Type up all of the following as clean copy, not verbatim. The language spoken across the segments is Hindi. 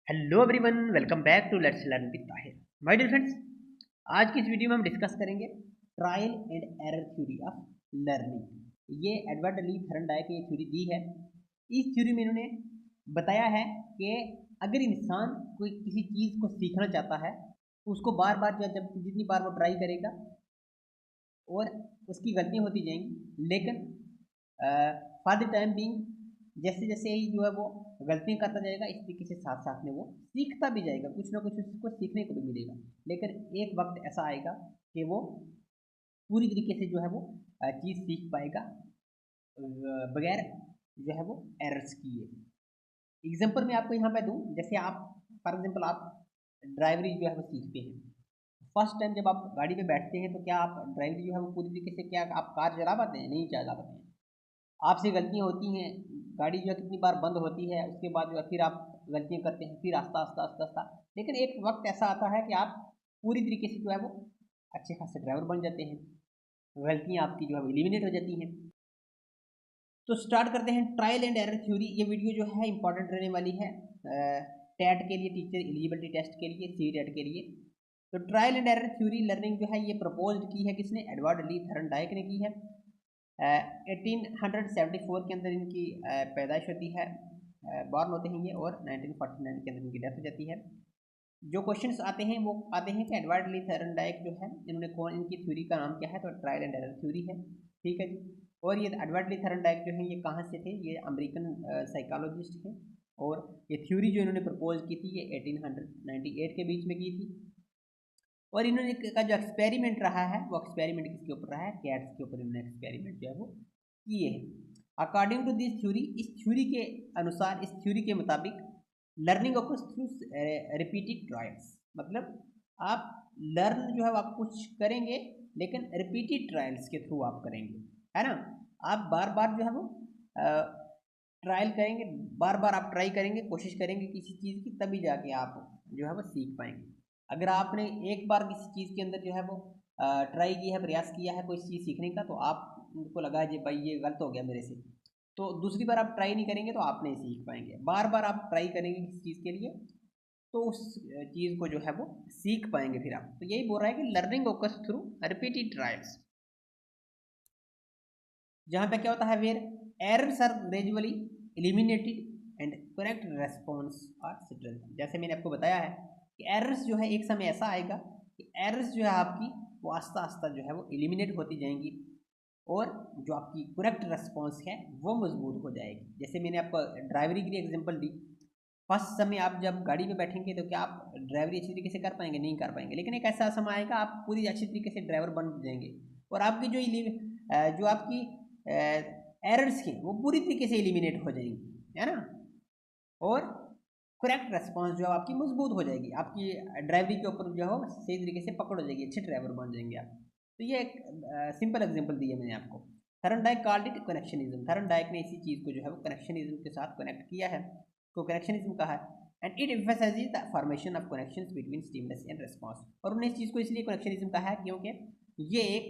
Hello everyone, welcome back to let's learn with Tahir. My dear friends, आज की इस वीडियो में हम डिस्कस करेंगे trial and error theory of learning. ये एडवर्ड ली थर्नडाइक ने थ्योरी दी है। इस थ्योरी में इन्होंने बताया है कि अगर इंसान कोई किसी चीज़ को सीखना चाहता है तो उसको बार बार जब जितनी बार वो ट्राई करेगा और उसकी गलतियाँ होती जाएंगी, लेकिन फॉर द टाइम बीइंग जैसे जैसे ही जो है वो गलतियाँ करता जाएगा, इस तरीके से साथ साथ में वो सीखता भी जाएगा, कुछ ना कुछ उसको सीखने को भी मिलेगा। लेकिन एक वक्त ऐसा आएगा कि वो पूरी तरीके से जो है वो चीज़ सीख पाएगा बगैर जो है वो एरर्स किए। एग्जाम्पल मैं आपको यहाँ पे दूँ, जैसे आप फॉर एग्जाम्पल आप ड्राइवरी जो है वो सीखते हैं। फर्स्ट टाइम जब आप गाड़ी पे बैठते हैं तो क्या आप ड्राइवरी जो है वो पूरी तरीके से क्या आप कार चला पाते हैं? नहीं चला पाते हैं। आपसे गलतियाँ होती हैं, गाड़ी जो है कितनी बार बंद होती है, उसके बाद जो है फिर आप गलतियाँ करते हैं, फिर आस्ता आस्ता आस्ता आस्ता, लेकिन एक वक्त ऐसा आता है कि आप पूरी तरीके से जो है वो अच्छे खासे ड्राइवर बन जाते हैं, गलतियाँ आपकी जो है वो एलिमिनेट हो जाती हैं। तो स्टार्ट करते हैं ट्रायल एंड एरर थ्योरी। ये वीडियो जो है इंपॉर्टेंट रहने वाली है टेट के लिए, टीचर एलिजिबिलिटी टेस्ट के लिए, सी टेट के लिए। तो trial and error theory learning जो है ये प्रपोज की है किसने? एडवर्ड ली थर्नडाइक ने की है। 1874 के अंदर इनकी पैदाइश होती है, बॉर्न होते हैं ये, और 1949 के अंदर इनकी डेथ हो जाती है। जो क्वेश्चंस आते हैं वो आते हैं कि एडवर्ड ली थर्नडाइक जो है इन्होंने कौन, इनकी थ्योरी का नाम क्या है? तो ट्रायल एंड एरर थ्योरी है। ठीक है जी। और ये एडवर्ड ली थर्नडाइक जो है ये कहाँ से थे? ये अमेरिकन साइकोलॉजिस्ट हैं। और ये थ्योरी जो इन्होंने प्रपोज की थी ये 1898 के बीच में की थी। और इन्होंने का जो एक्सपेरिमेंट रहा है वो एक्सपेरिमेंट किसके ऊपर रहा है? कैट्स के ऊपर इन्होंने एक्सपेरिमेंट जो है वो किए हैं। अकॉर्डिंग टू दिस थ्योरी, इस थ्योरी के अनुसार, इस थ्योरी के मुताबिक learning occurs through repeated trials. मतलब आप लर्न जो है आप कुछ करेंगे लेकिन रिपीटेड ट्रायल्स के थ्रू आप करेंगे, है ना। आप बार बार जो है वो ट्रायल करेंगे, बार बार आप ट्राई करेंगे, कोशिश करेंगे किसी चीज़ की, तभी जाके आप जो है वो सीख पाएंगे। अगर आपने एक बार किसी चीज़ के अंदर जो है वो ट्राई किया है, प्रयास किया है कोई चीज़ सीखने का, तो आपको लगा है जी भाई ये गलत हो गया मेरे से, तो दूसरी बार आप ट्राई नहीं करेंगे तो आप नहीं सीख पाएंगे। बार बार आप ट्राई करेंगे किसी चीज़ के लिए तो उस चीज़ को जो है वो सीख पाएंगे फिर आप। तो यही बोल रहा है कि learning occurs through repeated trials. जहाँ पे क्या होता है, where errors are gradually eliminated and correct response are settled. जैसे मैंने आपको बताया है कि एरर्स जो है एक समय ऐसा आएगा कि एरर्स जो है आपकी वो आस्ता आस्ता जो है वो एलिमिनेट होती जाएंगी और जो आपकी करेक्ट रेस्पॉन्स है वो मजबूत हो जाएगी। जैसे मैंने आपको ड्राइवरी के लिए एग्जांपल दी। फर्स्ट समय आप जब गाड़ी में बैठेंगे तो क्या आप ड्राइवरी अच्छी तरीके से कर पाएंगे? नहीं कर पाएंगे। लेकिन एक ऐसा समय आएगा आप पूरी अच्छी तरीके से ड्राइवर बन जाएंगे और आपकी जो आपकी एरर्स की वो पूरी तरीके से एलिमिनेट हो जाएंगी, है ना। और करेक्ट रेस्पॉन्स जो है आपकी मजबूत हो जाएगी, आपकी ड्राइवरी के ऊपर जो है सही तरीके से पकड़ हो जाएगी, अच्छे ड्राइवर बन जाएंगे आप। तो ये एक सिंपल एग्जांपल दी है मैंने आपको। Thorndike called it connectionism. Thorndike ने इसी चीज़ को जो है वो कनेक्शनिज्म के साथ कनेक्ट किया है, को कनेक्शनिज्म कहा है। And it emphasises the formation of connections between stimulus and response. और उन्होंने इस चीज़ को इसलिए कनेक्शनिज्म कहा है क्योंकि ये एक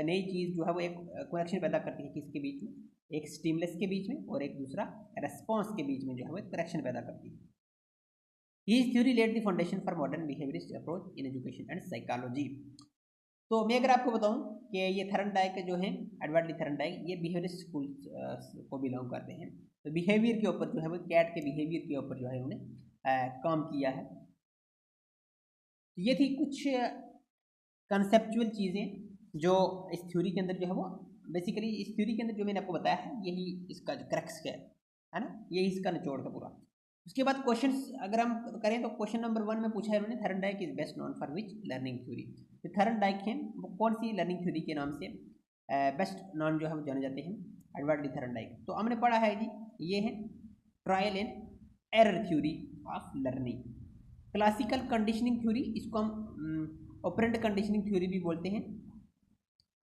नई चीज़ जो है वो एक कनेक्शन पैदा करती है किसके बीच में? एक स्टिमुलस के बीच में और एक दूसरा रेस्पॉन्स के बीच में जो है वो एक कनेक्शन पैदा करती है। His theory laid the foundation for modern behaviorist approach in education and psychology। तो मैं अगर आपको बताऊं कि ये थर्नडाइक जो है, एडवर्ड ली थर्नडाइक, ये बिहेवियरिस्ट स्कूल को बिलोंग करते हैं। तो बिहेवियर के ऊपर जो है वो, कैट के बिहेवियर के ऊपर जो है उन्होंने काम किया है। तो ये थी कुछ कंसेप्चुअल चीज़ें जो इस थ्योरी के अंदर जो है वो, बेसिकली इस थ्योरी के अंदर जो मैंने आपको बताया है यही इसका जो क्रक्स है ना, यही इसका निचोड़ का पूरा। उसके बाद क्वेश्चंस अगर हम करें तो क्वेश्चन नंबर 1 में पूछा है उन्होंने, Thorndike is best known for which learning theory. तो थर्नडाइक हैं वो कौन सी लर्निंग थ्योरी के नाम से बेस्ट नॉन जो है वो जाने जाते हैं? Edward Lee Thorndike. तो हमने पढ़ा है जी, ये है trial and error theory of learning. Classical conditioning theory, इसको हम ऑपरेंट कंडीशनिंग थ्योरी भी बोलते हैं।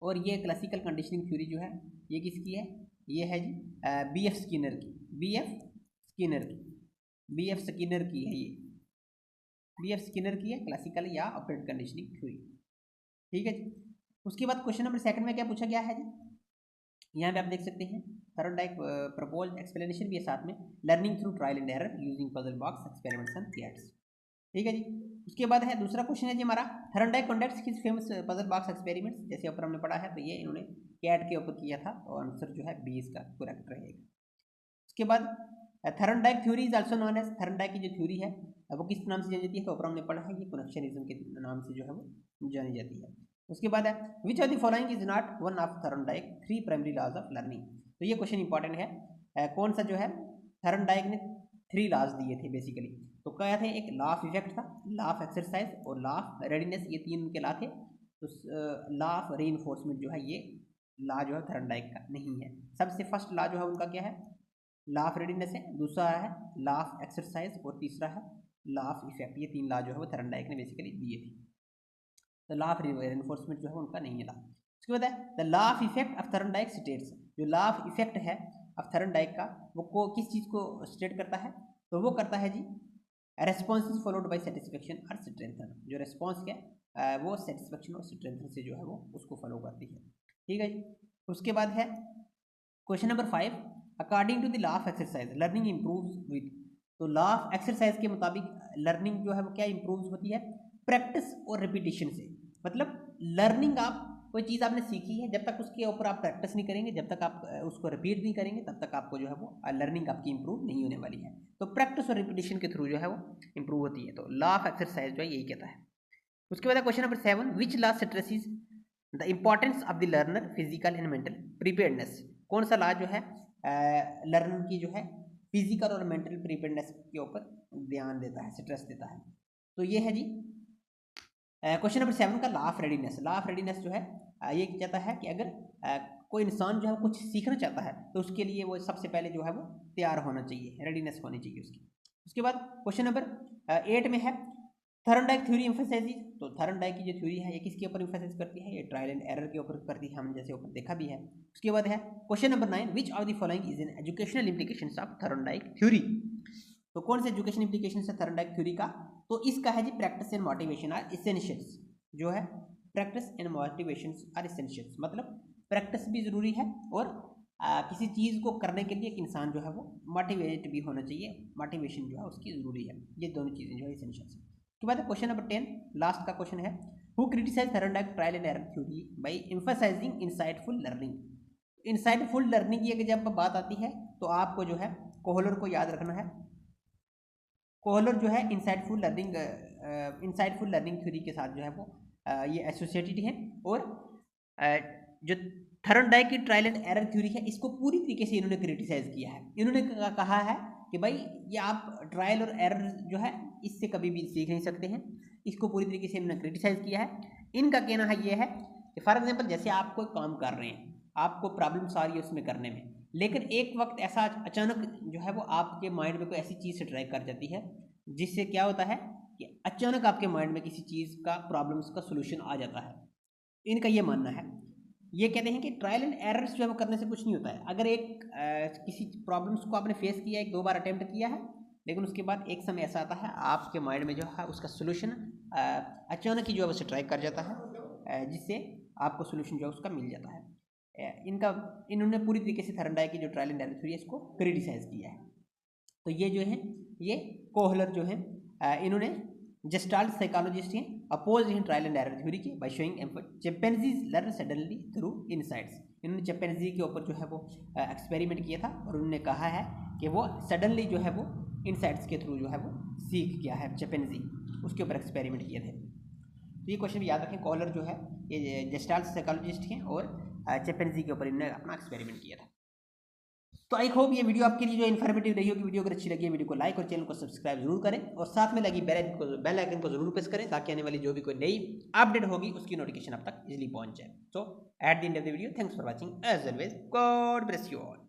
और ये क्लासिकल कंडीशनिंग थ्योरी जो है ये किसकी है? ये है जी बी एफ स्किनर की। बी एफ स्किनर की, बी एफ स्किनर की है ये, बी एफ स्किनर की है क्लासिकल या ऑपरेंट कंडीशनिंग थ्योरी। ठीक है जी। उसके बाद क्वेश्चन नंबर 2 में क्या पूछा गया है जी? यहाँ पे आप देख सकते हैं थर्मोडाइक प्रपोज्ड एक्सप्लेनेशन भी है साथ में, learning through trial and error using puzzle box experiments and cats. ठीक है जी। उसके बाद है दूसरा क्वेश्चन है जी हमारा, Thorndike conducts his famous puzzle box experiments, जैसे ऊपर हमने पढ़ा है तो ये इन्होंने कैट के ऊपर किया था और आंसर जो है बी इसका करेक्ट रहेगा। उसके बाद Thorndike theory is also known as, Thorndike की जो थ्योरी है वो किस नाम से जानी जाती है, तो ऊपर हमने पढ़ा है, ये कनेक्शनिज्म के नाम से जो है वो जानी जाती है। उसके बाद है which of the following is not one of Thorndike three primary laws of learning, तो ये क्वेश्चन इंपॉर्टेंट है। कौन सा जो है थर्मोडाइक ने थ्री लॉज दिए थे बेसिकली, तो क्या थे, एक लॉ ऑफ इफेक्ट था, लॉ ऑफ एक्सरसाइज और लॉ ऑफ रेडीनेस, ये तीन उनके लॉ थे। तो लॉ ऑफ रीइंफोर्समेंट जो है ये लॉ जो है थर्मोडाइक का नहीं है। सबसे फर्स्ट लॉ जो है उनका क्या है, लॉ ऑफ रेडीनेस है, दूसरा है लॉ ऑफ एक्सरसाइज और तीसरा है लॉ ऑफ इफेक्ट, ये तीन लॉ जो है वो थर्मोडाइक ने बेसिकली दिए थे। तो लॉ ऑफ रीइंफोर्समेंट जो है उनका नहीं है लॉ। उसके बाद है the law of effect of Thorndike states, जो लॉ ऑफ इफेक्ट है ऑफ थर्मोडाइक का वो किस चीज़ को स्टेट करता है, तो वो करता है जी response is followed by satisfaction और स्ट्रेंथन, जो रेस्पॉन्स क्या वो सेटिस्फेक्शन और स्ट्रेंथन से जो है वो उसको फॉलो करती है। ठीक है जी। उसके बाद है question number 5, according to the law of exercise learning improves with, तो लॉ ऑफ एक्सरसाइज के मुताबिक लर्निंग जो है वो क्या इम्प्रूव्स होती है, प्रैक्टिस और रिपीटिशन से। मतलब लर्निंग आप कोई चीज़ आपने सीखी है, जब तक उसके ऊपर आप प्रैक्टिस नहीं करेंगे, जब तक आप उसको रिपीट नहीं करेंगे, तब तक आपको जो है वो लर्निंग आपकी इंप्रूव नहीं होने वाली है। तो प्रैक्टिस और रिपीटिशन के थ्रू जो है वो इंप्रूव होती है। तो लॉ ऑफ एक्सरसाइज जो है यही कहता है। उसके बाद question number 7, which law stresses the importance of the learner physical and mental preparedness, कौन सा लॉ जो है लर्नर की जो है फिजिकल और मेंटल प्रिपेयर्डनेस के ऊपर ध्यान देता है, स्ट्रेस देता है। तो ये है जी क्वेश्चन नंबर 7 का law of readiness. Law of readiness जो है ये कहता है कि अगर कोई इंसान जो है कुछ सीखना चाहता है तो उसके लिए वो सबसे पहले जो है वो तैयार होना चाहिए, रेडीनेस होनी चाहिए उसकी। उसके बाद क्वेश्चन नंबर 8 में है थर्मोडाइक थ्योरी एम्फसाइजेस, तो थर्मोडाइक की जो थ्योरी है ये किसके ऊपर एम्फसाइज करती है, ये ट्रायल एंड एरर के ऊपर करती है, हम जैसे ऊपर देखा भी है। उसके बाद है question number 9, which of the following is an educational implications of Thorndike theory, तो कौन से एजुकेशन इम्प्लीकेशंस है थर्मोडाइक थ्योरी का, तो इसका है जी practice and motivation are essentials, जो है practice and motivation are essentials, मतलब प्रैक्टिस भी ज़रूरी है और किसी चीज़ को करने के लिए एक इंसान जो है वो मोटिवेट भी होना चाहिए, मोटिवेशन जो है उसकी ज़रूरी है, ये दोनों चीज़ें जो है इसेंशियल्स है। उसके बाद क्वेश्चन नंबर 10 लास्ट का क्वेश्चन है, who criticize Thorndike trial and error theory by emphasizing insightful learning. Insightful learning की अगर जब बात आती है तो आपको जो है कोहलर को याद रखना है। कोहलर जो है इनसाइटफुल लर्निंग थ्योरी के साथ जो है वो ये एसोसिएटेड है, और जो थर्मोडाइक की ट्रायल एंड एरर थ्योरी है इसको पूरी तरीके से इन्होंने क्रिटिसाइज किया है। इन्होंने कहा है कि भाई ये आप ट्रायल और एरर जो है इससे कभी भी सीख नहीं सकते हैं, इसको पूरी तरीके से इन्होंने क्रिटिसाइज किया है। इनका कहना है ये है कि फॉर एग्जाम्पल जैसे आप कोई काम कर रहे हैं, आपको प्रॉब्लम्स आ रही है उसमें करने में, लेकिन एक वक्त ऐसा अचानक जो है वो आपके माइंड में कोई ऐसी चीज़ से स्ट्राइक कर जाती है जिससे क्या होता है कि अचानक आपके माइंड में किसी चीज़ का प्रॉब्लम्स का सोल्यूशन आ जाता है। इनका ये मानना है, ये कहते हैं कि ट्रायल एंड एरर्स जो है वो करने से कुछ नहीं होता है। अगर एक किसी प्रॉब्लम्स को आपने फेस किया, 1-2 बार अटेम्प्ट किया है, लेकिन उसके बाद एक समय ऐसा आता है आपके माइंड में जो है उसका सोल्यूशन अचानक ही जो है वो स्ट्राइक कर जाता है, जिससे आपको सोल्यूशन जो है उसका मिल जाता है। इन्होंने पूरी तरीके से थर्मोडाइक की जो ट्रायल एंड एरर थ्योरी है इसको क्रिटिसाइज किया है। तो ये जो है ये कोहलर जो है इन्होंने जेस्टाल्ट साइकोलॉजिस्ट हैं, अपोज हैं ट्रायल एंड एरर थ्योरी के by showing chimpanzees learn suddenly through insights. इन्होंने चिंपैंजी के ऊपर जो है वो एक्सपेरिमेंट किया था और उन्होंने कहा है कि वो सडनली जो है वो इनसाइट्स के थ्रू जो है वो सीख गया है चिंपैंजी, उसके ऊपर एक्सपेरिमेंट किए थे। तो ये क्वेश्चन भी याद रखें, कोहलर जो है ये जेस्टाल्ट साइकोलॉजिस्ट हैं और चिंपैंजी के ऊपर इन्होंने अपना एक्सपेरिमेंट किया था। तो आई होप ये वीडियो आपके लिए जो इन्फॉर्मेटिव रही होगी। वीडियो अगर अच्छी लगी है वीडियो को लाइक और चैनल को सब्सक्राइब जरूर करें और साथ में लगी बेल आइकन को जरूर प्रेस करें ताकि आने वाली जो भी कोई नई अपडेट होगी उसकी नोटिफिकेशन आप तक इजीली पहुंच जाए। So at the end of the video thanks for watching as always, God bless you all.